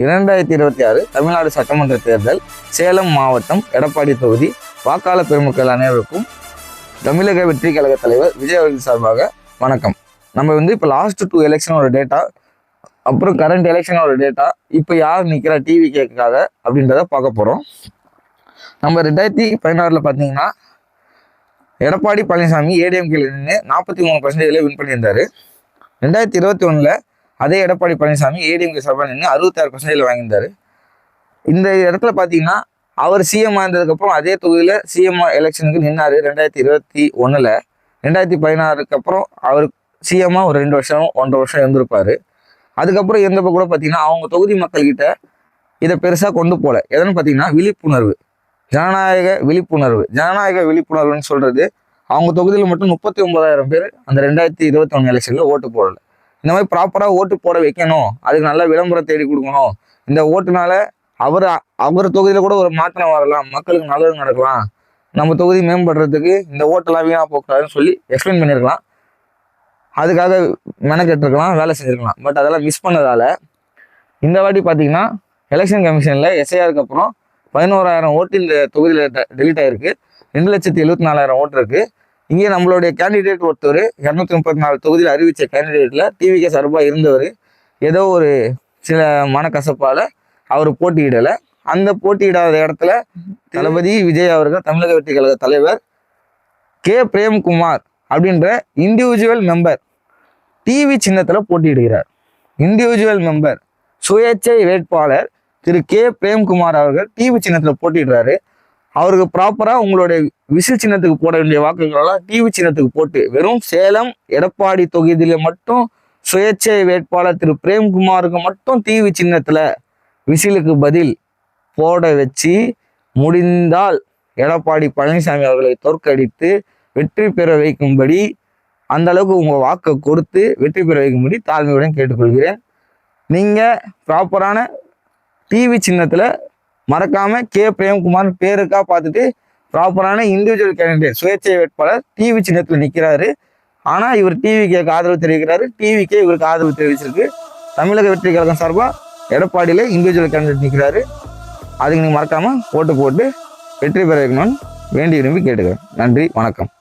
2026 தமிழ்நாடு சட்டமன்ற தேர்தல் சேலம் மாவட்டம் எடப்பாடி தொகுதி வாக்காளர் பெருமக்கள் அனைவருக்கும் தமிழக வெற்றி கழக தலைவர் விஜய் அவர்கள் சார்பாக வணக்கம். நம்ம இப்போ லாஸ்ட் 2 எலெக்ஷனோட டேட்டா, அப்புறம் கரண்ட் எலெக்ஷனோட டேட்டா, இப்போ யார் நிற்கிறா டிவி கேட்காக அப்படின்றத பார்க்க போகிறோம். நம்ம 2016 பார்த்தீங்கன்னா எடப்பாடி பழனிசாமி ஏடிஎம்கேல நின்று 43% வின் பண்ணியிருந்தார். 2021 அதே எடப்பாடி பழனிசாமி ஏடிஎம்கே சார்பாக நின்று 66% வாங்கியிருந்தார். இந்த இடத்துல பார்த்தீங்கன்னா அவர் சிஎம் ஆனதுக்கப்புறம் அதே தொகுதியில் சிஎம் எலெக்ஷனுக்கு நின்னார் 2021. 2016 அப்புறம் அவர் சிஎம்மாக ஒரு 2 வருஷம் 1.5 வருஷம் இருந்திருப்பார். அதுக்கப்புறம் இருந்தப்போ கூட பார்த்தீங்கன்னா அவங்க தொகுதி மக்கள்கிட்ட இதை பெருசாக கொண்டு போகல. எதுன்னு பார்த்தீங்கன்னா விழிப்புணர்வு, ஜனநாயக விழிப்புணர்வுன்னு சொல்கிறது. அவங்க தொகுதியில் மட்டும் 39,000 பேர் அந்த 2021 எலெக்ஷனில் ஓட்டு போடலை. இந்த மாதிரி ப்ராப்பராக ஓட்டு போட வைக்கணும், அதுக்கு நல்ல விளம்பரம் தேடி கொடுக்கணும். இந்த ஓட்டுனால அவர் தொகுதியில் கூட ஒரு மாற்றம் வரலாம், மக்களுக்கு நல்லது நடக்கலாம், நம்ம தொகுதி மேம்படுறதுக்கு இந்த ஓட்டெல்லாம் வீணாக போக்கூடாதுன்னு சொல்லி எக்ஸ்பிளைன் பண்ணியிருக்கலாம். அதுக்காக மெனக்கெட்டுருக்கலாம், வேலை செஞ்சுருக்கலாம். பட் அதெல்லாம் மிஸ் பண்ணதால் இந்த வாட்டி பார்த்தீங்கன்னா எலெக்ஷன் கமிஷனில் எஸ்ஐஆருக்கு அப்புறம் 11,000 ஓட்டு இந்த தொகுதியில் டெலிட் ஆகிருக்கு. 2,74,000 ஓட்டு இருக்குது. இங்கே நம்மளுடைய கேண்டிடேட் ஒருத்தர் 234 தொகுதியில் அறிவித்த கேண்டிடேட்டில் டிவிகே சார்பாக இருந்தவர் ஏதோ ஒரு சில மனக்கசப்பால் அவர் போட்டியிடலை. அந்த போட்டியிடாத இடத்துல தளபதி விஜய் அவர்கள் தமிழக வெற்றி கழக தலைவர் கே பிரேம்குமார் அப்படின்ற இண்டிவிஜுவல் மெம்பர் டிவி சின்னத்தில் போட்டியிடுகிறார். இண்டிவிஜுவல் மெம்பர் சுயேட்சை வேட்பாளர் திரு கே பிரேம்குமார் அவர்கள் டிவி சின்னத்தில் போட்டிடுறாரு. அவருக்கு ப்ராப்பராக உங்களுடைய விசில் சின்னத்துக்கு போட வேண்டிய வாக்குகளெல்லாம் டிவி சின்னத்துக்கு போட்டு, வெறும் சேலம் எடப்பாடி தொகுதியில மட்டும் சுயேட்சை வேட்பாளர் திரு பிரேம்குமாருக்கு மட்டும் டிவி சின்னத்தில் விசிலுக்கு பதில் போட வச்சு முடிந்தால் எடப்பாடி பழனிசாமி அவர்களை தோற்கடித்து வெற்றி பெற வைக்கும்படி, அந்த அளவுக்கு உங்கள் வாக்கை கொடுத்து வெற்றி பெற வைக்கும்படி தாழ்மையுடன் கேட்டுக்கொள்கிறேன். நீங்கள் ப்ராப்பரான டிவி சின்னத்தில் மறக்காமல் கே பிரேம்குமார் பேருக்கா பார்த்துட்டு ப்ராப்பரான இண்டிவிஜுவல் கேண்டிடேட் சுயேட்சை வேட்பாளர் டிவி சின்னத்தில் நிற்கிறாரு. ஆனால் இவர் டிவிகேக்கு ஆதரவு தெரிவிக்கிறாரு, டிவிகே இவருக்கு ஆதரவு தெரிவிச்சிருக்கு. தமிழக வெற்றி கழகம் சார்பாக எடப்பாடியில் இண்டிவிஜுவல் கேண்டிடேட் நிற்கிறாரு. அதுக்கு நீங்கள் மறக்காமல் ஓட்டு போட்டு வெற்றி பெற வைக்கணும்னு வேண்டி விரும்பி கேட்டுக்கிறேன். நன்றி, வணக்கம்.